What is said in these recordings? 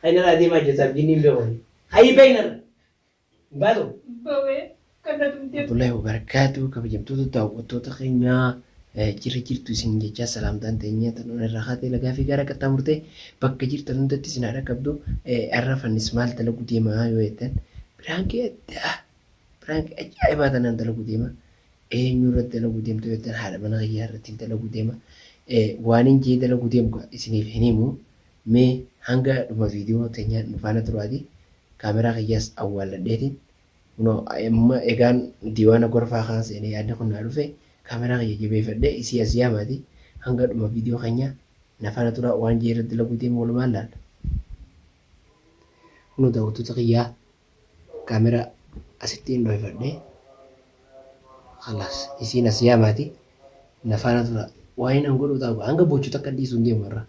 خلينا نادي ما جزاب جنين بيوني هاي بيننا بادو Abdullahi wabarakatuh kabajamtoota daawwattoota keenyaa jirra jirtu isin jecha salaamtaan teenyaa tanuun irraa haatee lagaa fi gara qaxxaamurtee bakka jirtan hundatti isin haadha qabdu har'a fannis maal dalaguu deemaa yoo jettan biraankii addaa biraankii ajaa'ibaa tanaan dalaguu deema eenyu irratti dalaguu deemtu yoo jettan haadha mana kiyyaa irratti dalaguu deema waan hin jee dalaguu deemu isiniif hin himu mee hanga dhuma viidiyoo teenyaa nufaana turaati kaameraa kiyyaas awwaalladheetiin no amma egaan diiwaana gorfaa kan seenee yaadni kun naa dhufe kaameraa kiyya jabeeffadhee isii as yaamaati hanga dhuma viidiyoo keenya nafaana tura waan jee irratti dalaguu deemu walumaan laalla. Kun daawwattoota kiyyaa kaameraa asittiin dhoofadhee khalaas isiin as yaamaati nafaana tura waan hin godhu ta'u hanga bochuu takka dhiisuu hin deemu irra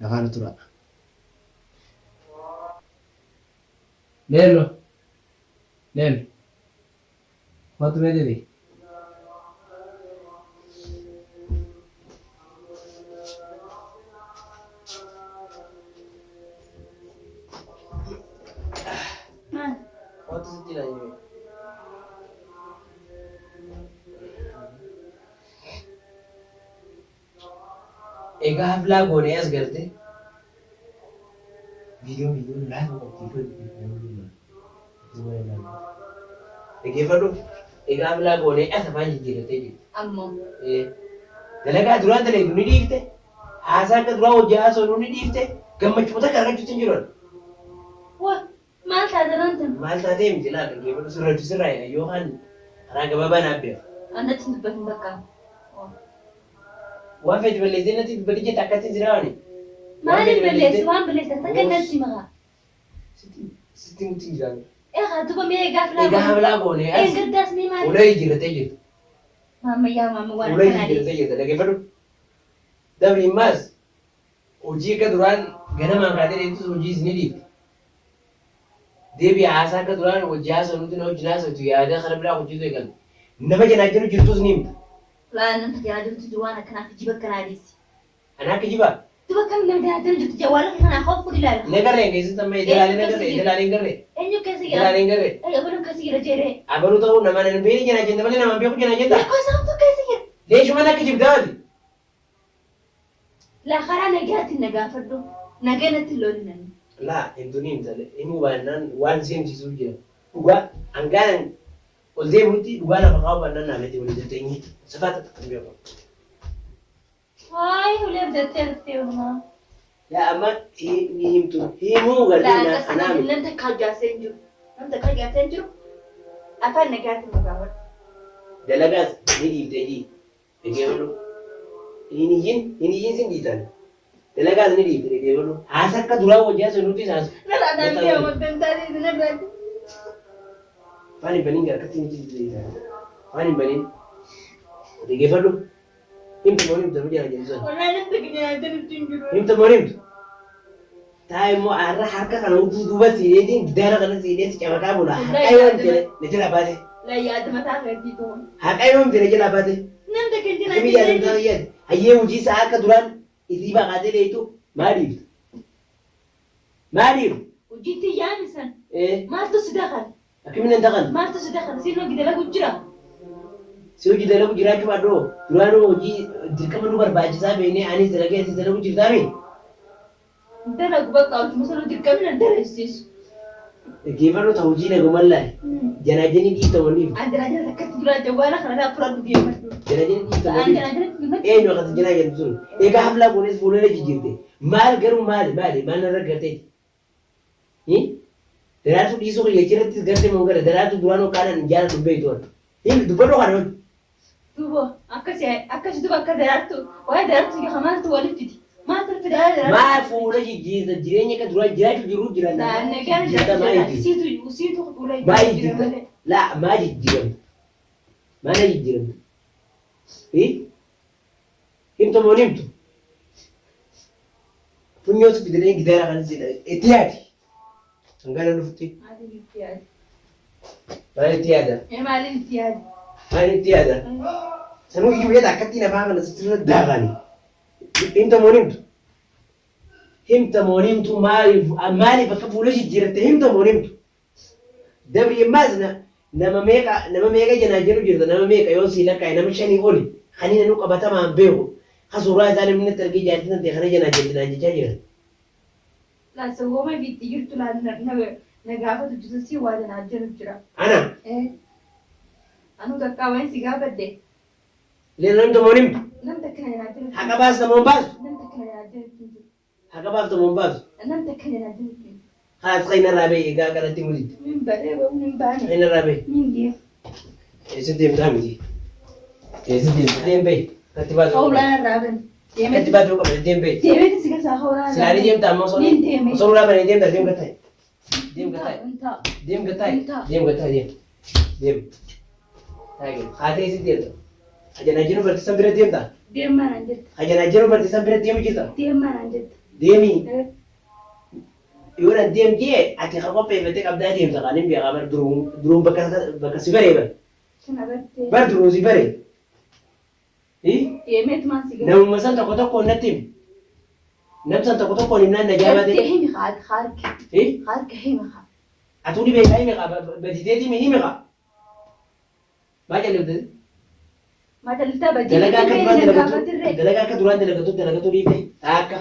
nafaana tura. Leello. Nel, quanto vedevi? Quanto senti la io? Egaa haflaa goonee as galte viidiyoo laafaa qophiifadhu. Dhaggeeffadhu egaa haflaa goonee as afaan jijjiirratee jiru. Ammoo. Dalagaa duraan dalagu ni dhiifte haasaa akka duraa hojii haasoo ni dhiifte gammachuuta gargachuutti hin jiran. Maal taatan tan? Maal taatee miti laa dhaggeeffadhu sirratti sirraa yookaan karaa gabaabaa naaf beeku. Annatti dubbatin bakka. Waan feeti balleessee natti dubbatti jette akkatti jiraani. Maaliif balleessu waan balleessan takka natti makaa. Sitti mutti jiraani. Duba mee egaa Egaa haflaa goonee as gaddaas mee maali? fuula jijjiirratee jirtu. Maammayyaa maamma waan Fuula akkanaa jijjiirratee jirtu dhaggeeffadhu. Dabri immaas hojii akka duraan ganamaan kaatee deemtus hojii isin dhiifte. Deebii haasaa akka duraan hojii haasoo nuti na hojii haasootu yaada kana biraa hojjetu eegalu. Nama janaa jiru jirtus ni himta. Laan namta jaalattu waan akkanaaf jiba akkanaa dhiisi. Ana akka jibaa. Duba kam nama jaalattu jirtu jawwaala kanaa hoofu ilaala. Nagarree keessatti amma ilaalee nagarree ilaalee garree. Eenyu keessa jira? Ilaalee garree. Abaluu keessa jira jeeree. Abaluu ta'uu nama nan beeni janaa jenda malee nama beeku janaa jenda. Lakkoo saamtu keessa jira. Leeshuma akka jibdaati. Laa karaa nagaatti nagaafadhu. Nagaa natti looni nani. Laa himtuun himtale himuu baannaan waan seemsisuu jira. Dhugaa hangaanan ol deemuutti dhugaa lafa kaa'u baannaan naafatti waliin jetteenyi safaata kan beekamu. Waayee ulee bitatee artee uumaa. Yaa amma ni himtu himuu galii anaa miti. Namta kaajjaasee hin jiru. Namta kaajjaasee hin jiru. Afaan nagaatti nagaafadhu. Dalagaas ni dhiiftee jii. Dhaggeeffadhu. Hin iyyin sin dhiitan. Dalagaas ni dhiifte dhaggeeffadhu. Haasa akka duraa hojii haasoo nuti isaan. Nala daandii amantan taatee isin irratti. Waan hin baniin harkatti ni dhiitan. Waan hin baniin. Dhaggeeffadhu. Himtu moo himtu hojii haasoo sun. Wallaahi namta keenyaatiin ittiin jiru. Himtu moo himtu. Taa immoo harka kana duuba siideetiin gidaara kana siidee si camakaa bula. Haqa yoo himte na jala baate. La yaada mataa keessi tuun. Haqa yoo himte na jala baate. Namta keenyaatiin Kimi yaadam ta'a yaad. Hayyee hojii isaa akka duraan isii baqaatee deetu maaliif? Maaliif? Hojiitti yaamisan. Maaltu si dakan? Akkamiin hin takan? Maaltu si dakan? Siinoo gidala jira. Si hojii dalagu jiraachuu baadhoo duraanuu hojii dirqama nu barbaachisaa beeknee anis dalagee asis dalagu jirtaami. Dalagu bakka hojii sana dirqamni na dalaisiisu. Dhaggeeffadhoo ta'u hojii nagumallaa janaajanii dhiiftamaniif. Anjana jala takkatti duraa jawwaala kanarraa fudhadhu deematu. Janaajanii dhiiftamaniif. Eenyu akkasii janaa jedhu sun egaa haflaa kunis fuuldura jijjiirte maal garuu maal narra garteeti. Daraartuu dhiisuu kiyya achirrattis garte moo gara daraartuu duraanuu kaadhaan jaala dubbee to'an. Dubbadhoo kana hojii. Duuba akkasi duuba akka daraartu waa'ee daraartu yoo maaltu walitti fidi maaltu fida daraartu. Maal fuula jijjiirta jireenya akka duraa jiraachuu jiru jiran. Nagaan jiraachuu siitu fuula jijjiirta. Laa maa jijjiiramta. Maana jijjiiramta. Himtu moo himtu. Funyootu fidanii gidaara kanas itti yaadi. Hangana dhufti. Maaliin itti yaadi? Maaliin itti yaada? Maaliin itti yaadi? Maaliin itti yaada? Sanuu iyyuu beela akkatti nafaa kana sirra daaqani. Himtu moo himtu? همت مونيمتو مالي بكفولوجي جيرت همت مونيمتو دبري مازنا نما ميكا جناجيرو جيرت نما ميكا يوسي لك نما شاني قولي خلينا نوقع بتما بيو خسورة زاني من الترقي جاتنا تخرج جناجي جاجيرت لا سووا ما بيتجرت لا نقافة تجلسي ولا ناجر بجرا أنا إيه أنا تكاوين سيجابة دي لأن همت مونيمتو نم تكني ناجر حكا باس تمون باس نم تكني ناجر حكا باس تمون باس نم تكني ناجر خلاص خينا رابي إيقا قالت تمولد من بريء ومن باني خينا رابي من دي سديم دامي سديم بي كتبات أولا رابن كتبات وقبل ديم بي ديمت سيجا ساخورا سلاري ديم تام مصور مين ديمت مصور رابن ديم در ديم قتاي ديم قتاي انت ديم قتاي ديم قتاي ديم هاي خاتي سديم أجنا جنو برتسم بير ديم تا ديم ما نجد أجنا جنو برتسم بير ديم جيتا ديم ما نجد ديمي يورا ديم جي أكيد خلقوا بيفتك أبدا ديم تقالين بيعمر دروم بكسي بريبا شنو بدي بر دروزي بري إيه ديمت ما سيجا نم مثلا تكو نتيم نمسا تكو نمنا نجابة دي هي خارج خارج إيه خارج هي خارج أتوني بيجاي مغا بديتي مني مغا ما جالي بدي ما تلتا بدي دلقا كدران دلقا ريبي تاكا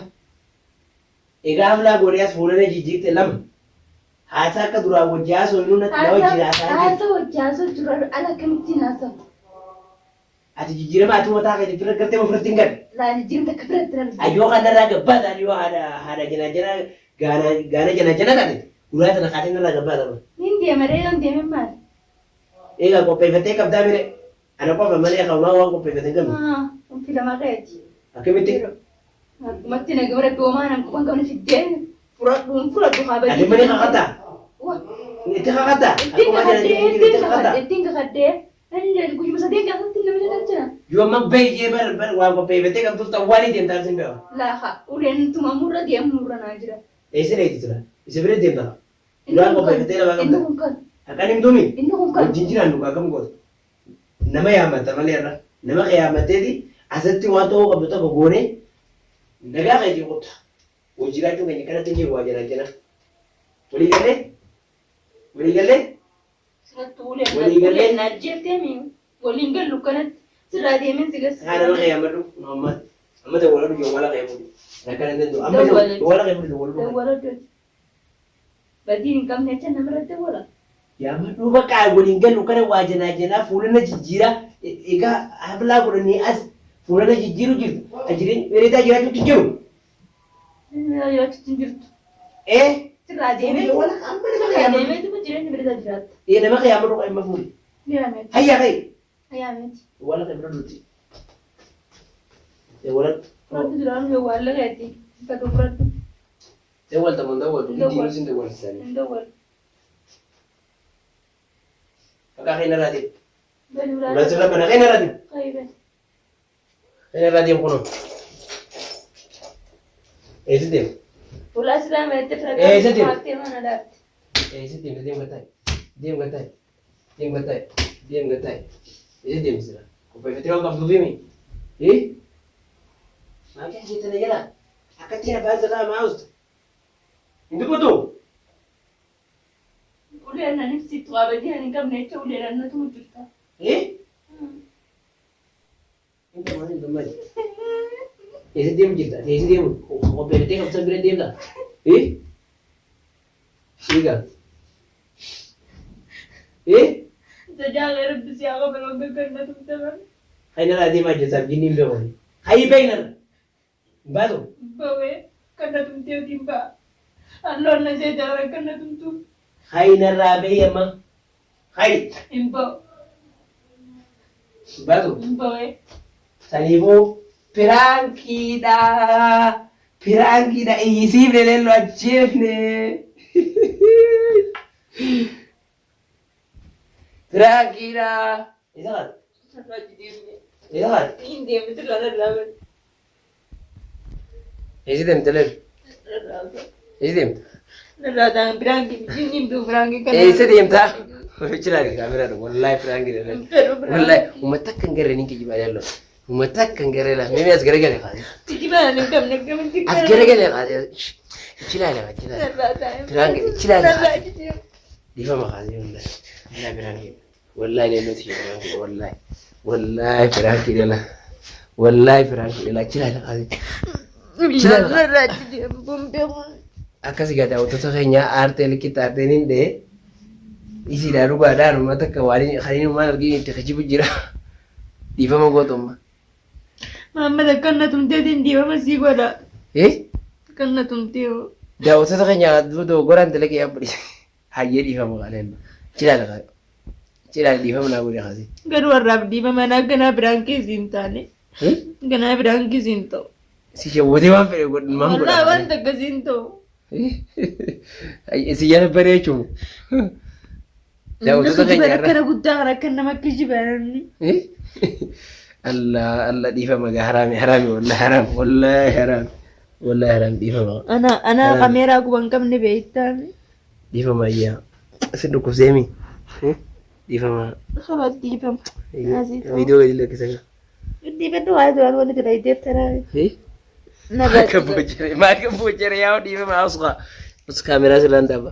إيجا هملا غورياس فولنا جيجيت لم هاسا كدرا وجاس ونونا تلاو جيراسا هاسا وجاسو جرر على كم تناسا أتي جيجيرا ما أتوما تاكا جيجيرا كرتي مفرتينغان لا نجيم تكبرت ترى أيوة كان راجع بعد أيوة هذا جنا غانا جنا تاني ولا تناقاتنا راجع بعد مين دي مريض دي من مال إيه كو بيفتك أبدا ميري أنا كو بمالي أخونا وأنا بيفتك أبدا في لما قاعد أكملتي ما تينا جمرة بوما أنا كمان كمان في الدين فرق بخابة أدي مني خاطا إنت خاطا الدين خدّي أنا اللي كنت بس الدين كان تلا من الجنة يوم ما بيجي بر وأنا بيفتك أبدا تستوالي دين تارسين بيو لا خا ولين توما مرة دي مرة ناجرة إيش رأيك ترى إيش بريد دين ترى وأنا بيفتك لا بقى إنهم كان أكاني مدومي إنهم كان جنجنا نوكا كم قول نما يا مات مالي أنا نما يا مات دي أسدتي واتو قبضة بقولي نجا غيجي قط وجرا جو كني كنا تنجي واجنا جنا ولي قال ولين ناجر تامين ولين قال له كانت سرا دي من سجس أنا ما غيا مرو محمد أما ده ولا رجع ولا غيا مرو أنا كان عندي أما ده ولا غيا مرو ولا ده بدين كم نحن نمرة ده ولا يا مرو بقى ولين قال له كنا واجنا جنا فولنا جيرا إيكا هبلا قرني أس فولنا جيرو جير أجرين وريدا جيرا تجيرو يا تنجرت إيه سرا دي من ولا أما ده ما غيا دي مرو من تبغى جيران بريدا جرات إيه أنا ما غيا مرو أي مفهوم يا ميت هيا غي يا ميت ولا غيا مرو لطي ولا فرد جران هو ولا غادي كتبرت دول تمن دول دي نسين دول الثاني ندور فكا خينا رادي بلولا ولا تلا من خينا رادي خيبة خينا رادي يكونوا إيه سديم ولا سلام يتفرق إيه زدي. ما ندرت إيه سديم قتاي ديم قتاي إيه سديم سلا وبي فتيو قبض بيمي إيه ما كان شيء تنجلا أكتينا فازلا ما أوست إنتو كتو ولي أنا نفسي تغابدي أنا كم نيتش ولي أنا توجدت إيه إنت ما نيجي دمج إيه سديم جدا إيه سديم وبي فتيو قبض بير ديم لا إيه شيء إيه تجاه غير بسياقة بالوقت كنا تمتمر خينا رادي ما جسر جنين بيقولي هاي بيننا بعدو بوي كنا تمتيو تيمبا الله نجى جارا كنا تمتو خينا رابي يا ما هاي إمبا بعدو بوي سليمو pirankida iyisiifne lello ajjeefne pirankida isaat isaat isitem telel isitem isitemta Bichilari kamera wallahi prangi wallahi umatakkan garre ninki jibalello ومتك كان قريلا مين أسقر قلي قاعد تجي ما نقم نقم تجي أسقر قلي قاعد شلا لا شلا فرانك شلا لا دي فما قاعد والله لا فرانك والله لا نتي فرانك والله فرانك لا والله فرانك لا شلا لا قاعد شلا لا أكاسي قاعد وتتخيل أرتل كي تارتين ده isi daru badan mata kawari kharin ma nargi takaji bujira di fama gotoma mamma da kanna tumte din di mama si goda kanna tumte da wata ta kanya do goran da lake ya buri haye di fama galen cira di fama na guri khasi garu rab di mama na gana branke zintane gana branke zinto si je wode wan fere god man goda wala wan daga zinto ay si yana bare chu da wata ta kanya kana gudda kana makiji barani الله دي فما حرامي والله حرام والله حرام دي فما انا كاميرا كو بنكم نبيتان دي فما يا سندو كوزيمي دي فما خلاص دي فما فيديو دي لك سنه دي بدو عايز ولا ترى دي ترى ما كبوجر يا دي فما اصغى بس كاميرا سلان دابا